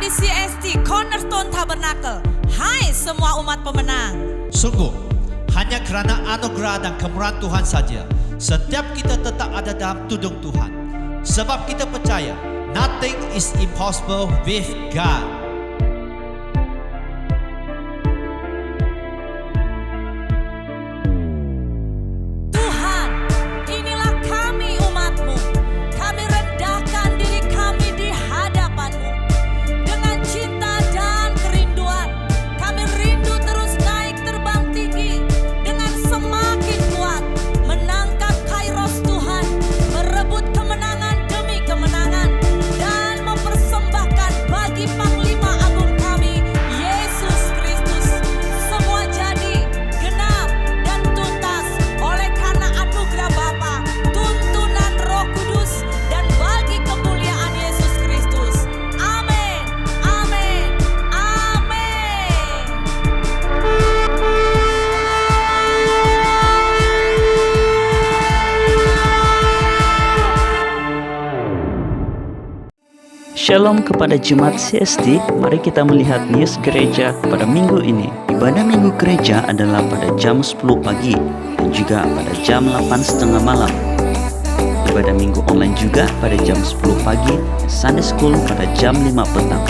dari CST Cornerstone Tabernacle. Hai semua umat pemenang. Sungguh, hanya karena anugerah dan kemurahan Tuhan saja, setiap kita tetap ada dalam tudung Tuhan. Sebab kita percaya, nothing is impossible with God. Tuhan, inilah kami umat-Mu. Kami rendahkan diri kami di hadapan-Mu. Dengan cinta dan kerinduan, kami rindu terus naik terbang tinggi. Dengan semakin kuat menangkap kairos Tuhan, merebut kemenangan demi kemenangan, dan mempersembahkan bagi Panglima Agung kami, Yesus Kristus. Semua jadi genap dan tuntas oleh karena anugerah Bapa, tuntunan Roh Kudus, dan bagi kemuliaan Yesus Kristus. Amin, amin, amin. Shalom kepada Jemaat CST, mari kita melihat news gereja pada minggu ini. Ibadah minggu gereja adalah pada jam 10 pagi dan juga pada jam 8:30 malam. Ibadah minggu online juga pada jam 10 pagi, Sunday School pada jam 5 petang.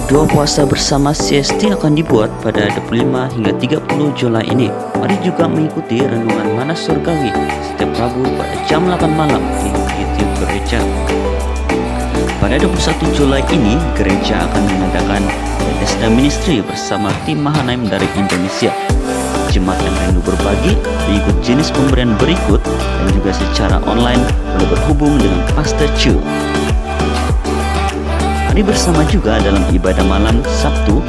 Doa puasa bersama CST akan dibuat pada 25 hingga 30 Julai ini. Mari juga mengikuti renungan Mana Surgawi setiap Rabu pada jam 8 malam di YouTube gereja. Pada 21 Julai ini, gereja akan mengadakan Bethesda Ministry bersama tim Mahanaim dari Indonesia. Jemaat yang rindu berbagi, mengikut jenis pemberian berikut, dan juga secara online boleh berhubung dengan Pastor Chu. Mari bersama juga dalam ibadah malam Sabtu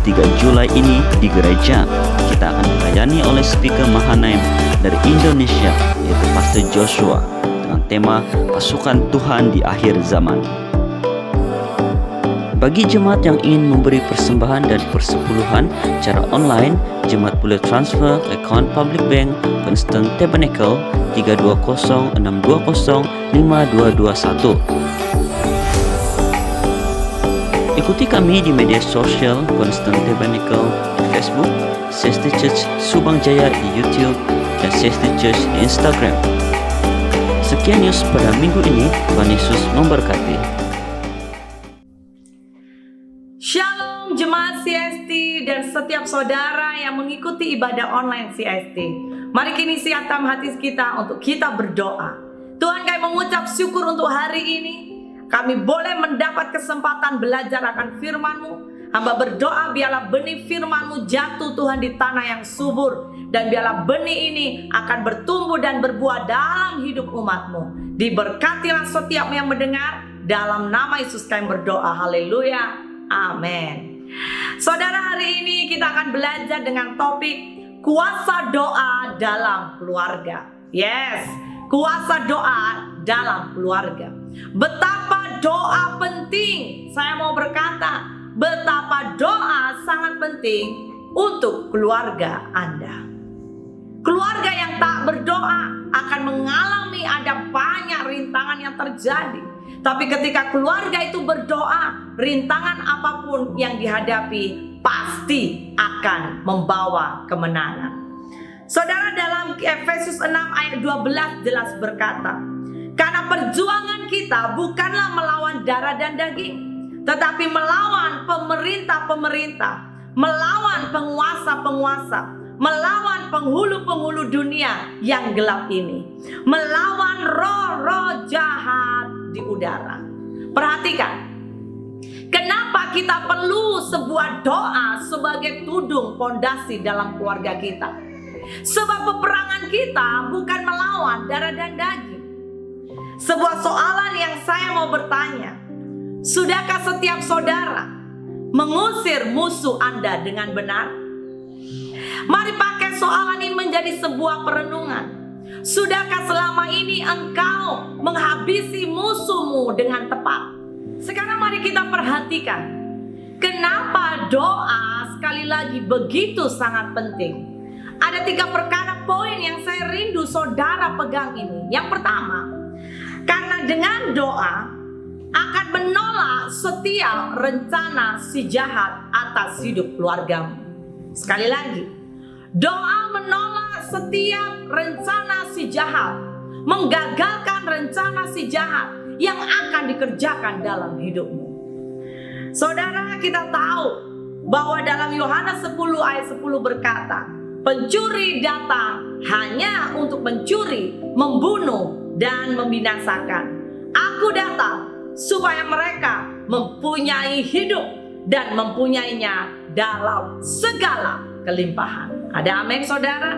23 Julai ini di gereja. Kita akan dilayani oleh speaker Mahanaim dari Indonesia, yaitu Pastor Joshua, dengan tema Pasukan Tuhan di Akhir Zaman. Bagi jemaat yang ingin memberi persembahan dan persepuluhan cara online, jemaat boleh transfer ke account Public Bank Cornerstone Tabernacle 32062052221. Ikuti kami di media sosial Cornerstone Tabernacle di Facebook, CST Church Subang Jaya di YouTube, dan CST Church di Instagram. Sekian news pada minggu ini. Tuhan Yesus memberkati. Shalom jemaat CST dan setiap saudara yang mengikuti ibadah online CST. Mari kini siapkan hati kita untuk kita berdoa. Tuhan, kami mengucap syukur untuk hari ini. Kami boleh mendapat kesempatan belajar akan firman-Mu. Hamba berdoa biarlah benih firman-Mu jatuh Tuhan di tanah yang subur. Dan biarlah benih ini akan bertumbuh dan berbuah dalam hidup umat-Mu. Diberkatilah setiap yang mendengar. Dalam nama Yesus kami berdoa. Haleluya. Amin. Saudara, hari ini kita akan belajar dengan topik kuasa doa dalam keluarga. Yes, kuasa doa dalam keluarga. Betapa doa penting. Saya mau berkata, betapa doa sangat penting untuk keluarga Anda. Keluarga yang tak berdoa akan mengalami ada banyak rintangan yang terjadi. Tapi ketika keluarga itu berdoa, rintangan apapun yang dihadapi pasti akan membawa kemenangan. Saudara, dalam Efesus 6 ayat 12 jelas berkata, karena perjuangan kita bukanlah melawan darah dan daging, tetapi melawan pemerintah-pemerintah, melawan penguasa-penguasa, melawan penghulu-penghulu dunia yang gelap ini, melawan roh-roh jahat di udara. Perhatikan, kenapa kita perlu sebuah doa sebagai tudung pondasi dalam keluarga kita. Sebab peperangan kita bukan melawan darah dan daging. Sebuah soalan yang saya mau bertanya, sudahkah setiap saudara mengusir musuh Anda dengan benar? Mari pakai soalan ini menjadi sebuah perenungan. Sudahkah selama ini engkau menghabisi musuhmu dengan tepat? Sekarang mari kita perhatikan, kenapa doa sekali lagi begitu sangat penting. Ada 3 perkara poin yang saya rindu saudara pegang ini. Yang pertama, karena dengan doa akan menolak setiap rencana si jahat atas hidup keluargamu. Sekali lagi, doa menolak setiap rencana si jahat, menggagalkan rencana si jahat yang akan dikerjakan dalam hidupmu. Saudara, kita tahu bahwa dalam Yohanes 10 ayat 10 berkata, pencuri datang hanya untuk mencuri, membunuh, dan membinasakan. Aku datang supaya mereka mempunyai hidup dan mempunyainya dalam segala kelimpahan. Ada amin, saudara?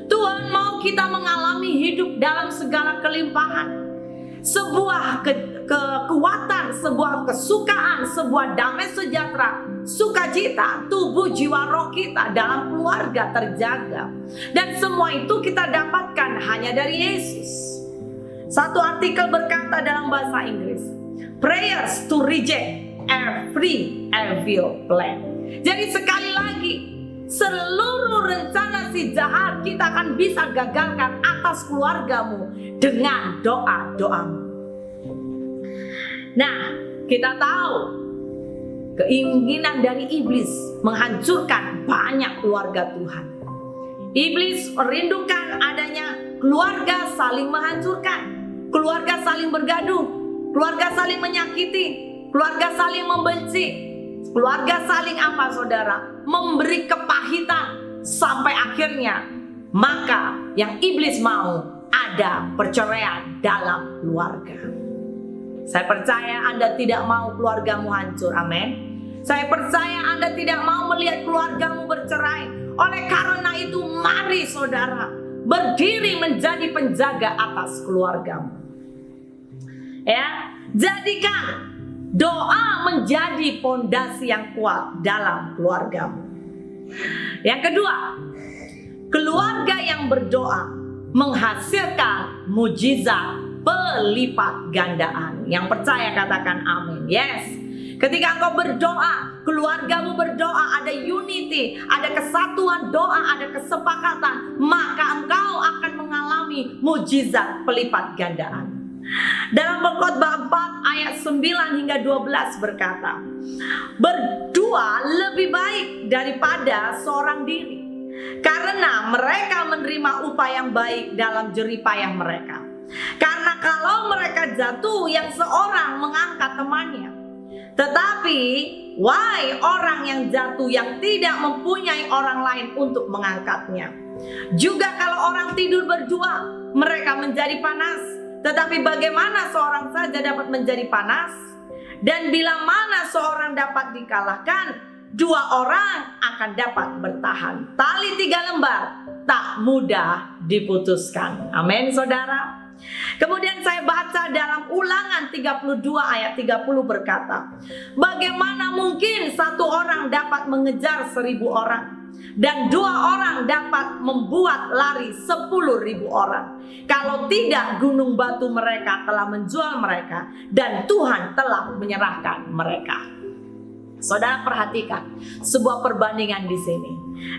Tuhan mau kita mengalami hidup dalam segala kelimpahan. Sebuah kekuatan, sebuah kesukaan, sebuah damai sejahtera, sukacita, tubuh, jiwa, roh kita dalam keluarga terjaga. Dan semua itu kita dapatkan hanya dari Yesus. Satu artikel berkata dalam bahasa Inggris, prayers to reject every evil plan. Jadi sekali lagi, seluruh rencana si jahat kita akan bisa gagalkan atas keluargamu dengan doa-doamu. Nah, kita tahu keinginan dari iblis menghancurkan banyak keluarga Tuhan. Iblis merindukan adanya keluarga saling menghancurkan, keluarga saling bergaduh, keluarga saling menyakiti, keluarga saling membenci, keluarga saling apa, saudara? Memberi kepahitan sampai akhirnya maka yang iblis mau ada perceraian dalam keluarga. Saya percaya Anda tidak mau keluargamu hancur, amin. Saya percaya Anda tidak mau melihat keluargamu bercerai. Oleh karena itu, mari saudara berdiri menjadi penjaga atas keluargamu. Ya, jadikan doa menjadi pondasi yang kuat dalam keluargamu. Yang kedua, keluarga yang berdoa menghasilkan mujizat pelipat gandaan. Yang percaya katakan amin. Yes. Ketika engkau berdoa, keluargamu berdoa, ada unity, ada kesatuan doa, ada kesepakatan, maka engkau akan mengalami mujizat pelipat gandaan. Dalam Pengkhotbah 4 ayat 9 hingga 12 berkata, berdua lebih baik daripada seorang diri, karena mereka menerima upah yang baik dalam jerih payah mereka. Karena kalau mereka jatuh, yang seorang mengangkat temannya. Tetapi wahai orang yang jatuh yang tidak mempunyai orang lain untuk mengangkatnya. Juga kalau orang tidur berdua, mereka menjadi panas. Tetapi bagaimana seorang saja dapat menjadi panas? Dan bila mana seorang dapat dikalahkan, dua orang akan dapat bertahan. Tali 3 lembar tak mudah diputuskan. Amin, saudara. Kemudian saya baca dalam Ulangan 32 ayat 30 berkata, bagaimana mungkin satu orang dapat mengejar 1000 orang, dan 2 orang dapat membuat lari 10.000 orang, kalau tidak gunung batu mereka telah menjual mereka, dan Tuhan telah menyerahkan mereka. Saudara perhatikan sebuah perbandingan di sini.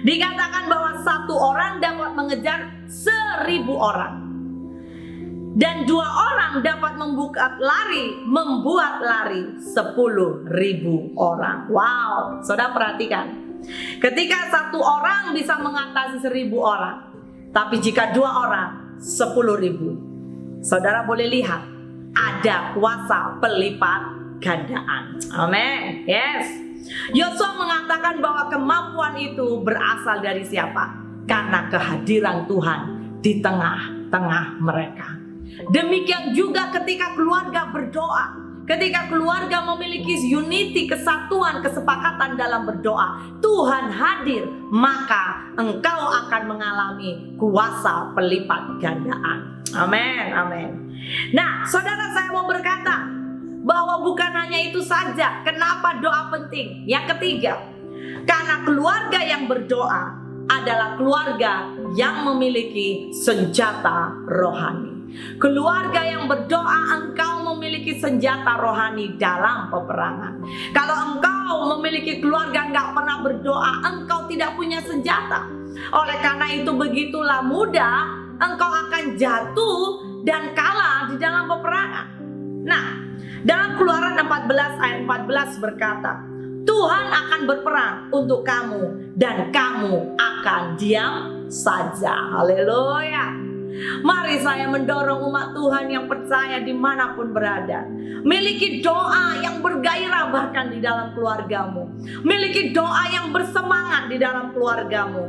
Dikatakan bahwa satu orang dapat mengejar 1000 orang, dan 2 orang dapat membuat lari 10.000 orang. Wow, saudara perhatikan. Ketika satu orang bisa mengatasi 1000 orang, tapi jika 2 orang 10.000, saudara boleh lihat ada kuasa pelipat gandaan. Amin. Yes. Yosua mengatakan bahwa kemampuan itu berasal dari siapa? Karena kehadiran Tuhan di tengah-tengah mereka. Demikian juga ketika keluarga berdoa, ketika keluarga memiliki unity, kesatuan, kesepakatan dalam berdoa, Tuhan hadir, maka engkau akan mengalami kuasa pelipat gandaan. Amin, amin. Nah, saudara, saya mau berkata bahwa bukan hanya itu saja. Kenapa doa penting? Yang ketiga, karena keluarga yang berdoa adalah keluarga yang memiliki senjata rohani. Keluarga yang berdoa, engkau memiliki senjata rohani dalam peperangan. Kalau engkau memiliki keluarga enggak pernah berdoa, engkau tidak punya senjata. Oleh karena itu begitulah mudah engkau akan jatuh dan kalah di dalam peperangan. Nah, Dalam Keluaran 14 ayat 14 berkata, Tuhan akan berperang untuk kamu dan kamu akan diam saja. Haleluya. Mari saya mendorong umat Tuhan yang percaya dimanapun berada, miliki doa yang bergairah bahkan di dalam keluargamu, miliki doa yang bersemangat di dalam keluargamu,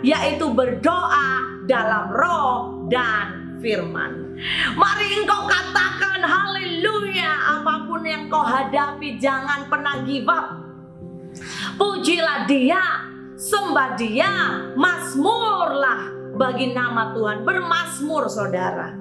yaitu berdoa dalam roh dan firman. Mari engkau katakan haleluya, apapun yang kau hadapi jangan pernah give up. Pujilah Dia, sembah Dia, mazmurlah bagi nama Tuhan, bermazmur saudara.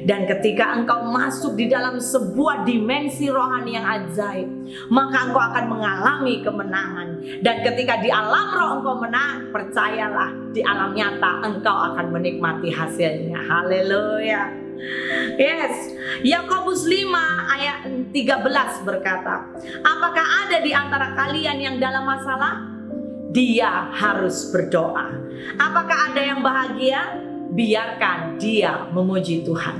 Dan ketika engkau masuk di dalam sebuah dimensi rohani yang ajaib, maka engkau akan mengalami kemenangan. Dan ketika di alam roh engkau menang, percayalah di alam nyata engkau akan menikmati hasilnya. Haleluya. Yes, Yakobus 5 ayat 13 berkata, apakah ada di antara kalian yang dalam masalah? Dia harus berdoa. Apakah ada yang bahagia? Biarkan dia memuji Tuhan.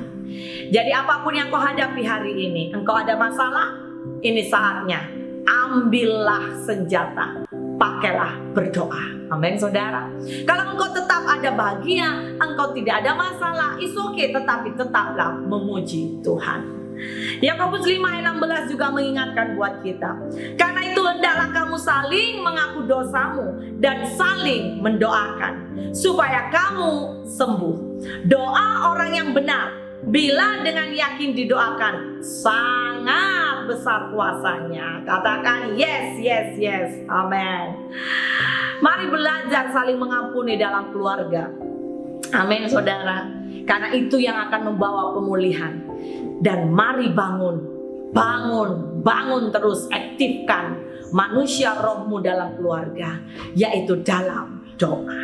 Jadi apapun yang kau hadapi hari ini, engkau ada masalah, ini saatnya ambillah senjata, pakailah berdoa. Amin saudara. Kalau engkau tetap ada bahagia, engkau tidak ada masalah, it's okay, tetapi tetaplah memuji Tuhan. Yakobus 5 ayat 16 juga mengingatkan buat kita, karena itu hendaklah kamu saling mengaku dosamu dan saling mendoakan supaya kamu sembuh. Doa orang yang benar bila dengan yakin didoakan sangat besar kuasanya. Katakan yes, yes, yes. Amin. Mari belajar saling mengampuni dalam keluarga. Amin saudara. Karena itu yang akan membawa pemulihan. Dan mari bangun terus, aktifkan manusia rohmu dalam keluarga, yaitu dalam doa.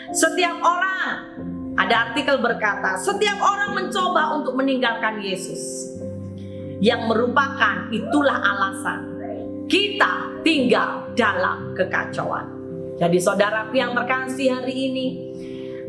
Setiap orang, ada artikel berkata, setiap orang mencoba untuk meninggalkan Yesus, yang merupakan itulah alasan kita tinggal dalam kekacauan. Jadi saudaraku yang terkasih, hari ini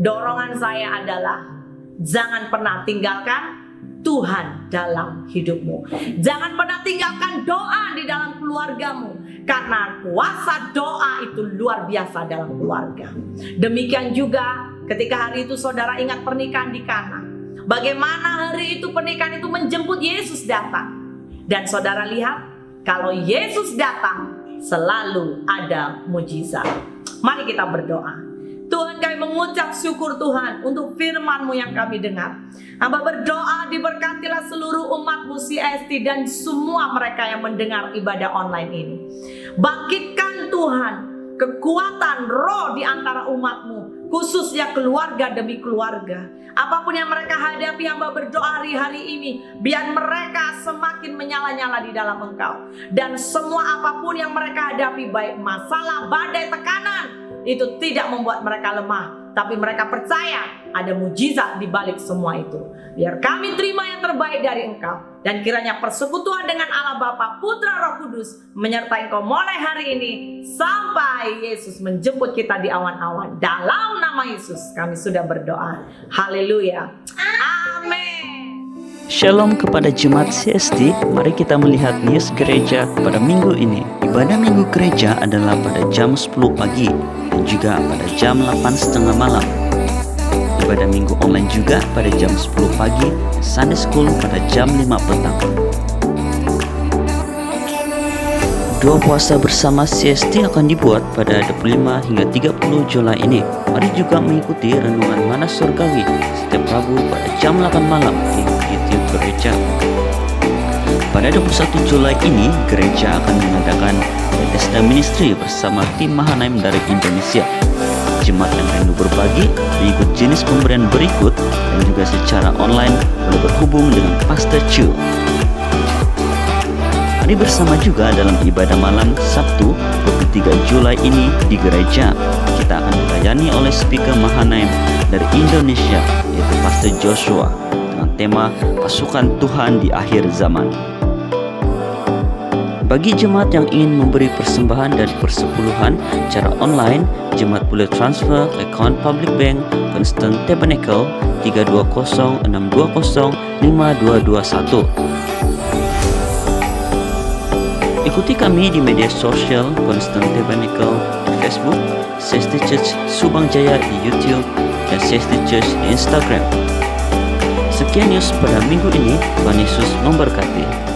dorongan saya adalah jangan pernah tinggalkan Tuhan dalam hidupmu. Jangan pernah tinggalkan doa di dalam keluargamu, karena kuasa doa itu luar biasa dalam keluarga. Demikian juga ketika hari itu saudara ingat pernikahan di Kana. Bagaimana hari itu pernikahan itu menjemput Yesus datang. Dan saudara lihat, kalau Yesus datang selalu ada mujizat. Mari kita berdoa. Tuhan, kami mengucap syukur Tuhan untuk firman-Mu yang kami dengar. Hamba berdoa diberkatilah seluruh umat-Mu CST dan semua mereka yang mendengar ibadah online ini. Bangkitkan Tuhan kekuatan roh di antara umat-Mu, khususnya keluarga demi keluarga. Apapun yang mereka hadapi, hamba berdoa hari-hari ini, biar mereka semakin menyala-nyala di dalam Engkau. Dan semua apapun yang mereka hadapi, baik masalah, badai, tekanan, itu tidak membuat mereka lemah, tapi mereka percaya ada mujizat di balik semua itu. Biar kami terima yang terbaik dari Engkau, dan kiranya persekutuan dengan Allah Bapa, Putra, Roh Kudus menyertai Engkau mulai hari ini sampai Yesus menjemput kita di awan-awan. Dalam nama Yesus kami sudah berdoa. Haleluya. Amin. Shalom kepada jemaat CST, mari kita melihat news gereja pada minggu ini. Ibadah minggu gereja adalah pada jam 10 pagi dan juga pada jam 8:30 malam. Ibadah minggu online juga pada jam 10 pagi, Sunday School pada jam 5 petang. Doa puasa bersama CST akan dibuat pada 25 hingga 30 Julai ini. Mari juga mengikuti renungan Mana Surgawi setiap Rabu pada jam 8 malam di YouTube gereja. Pada 21 Julai ini, gereja akan mengadakan Bethesda Ministry bersama tim Mahanaim dari Indonesia. Jemaat yang rindu berbagi, mengikut jenis pemberian berikut, dan juga secara online boleh berhubung dengan Pastor Chu. Mari bersama juga dalam ibadah malam Sabtu 23 Julai ini di gereja. Kita akan dilayani oleh speaker Mahanaim dari Indonesia, yaitu Pastor Joshua, dengan tema Pasukan Tuhan di Akhir Zaman. Bagi jemaat yang ingin memberi persembahan dan persepuluhan cara online, jemaat boleh transfer ke akaun Public Bank Constant Tabernacle 320-620-5221. Ikuti kami di media sosial Constant Tabernacle di Facebook, CST Church Subang Jaya di YouTube, dan CST Church di Instagram. Sekian news pada minggu ini. Tuhan Yesus memberkati.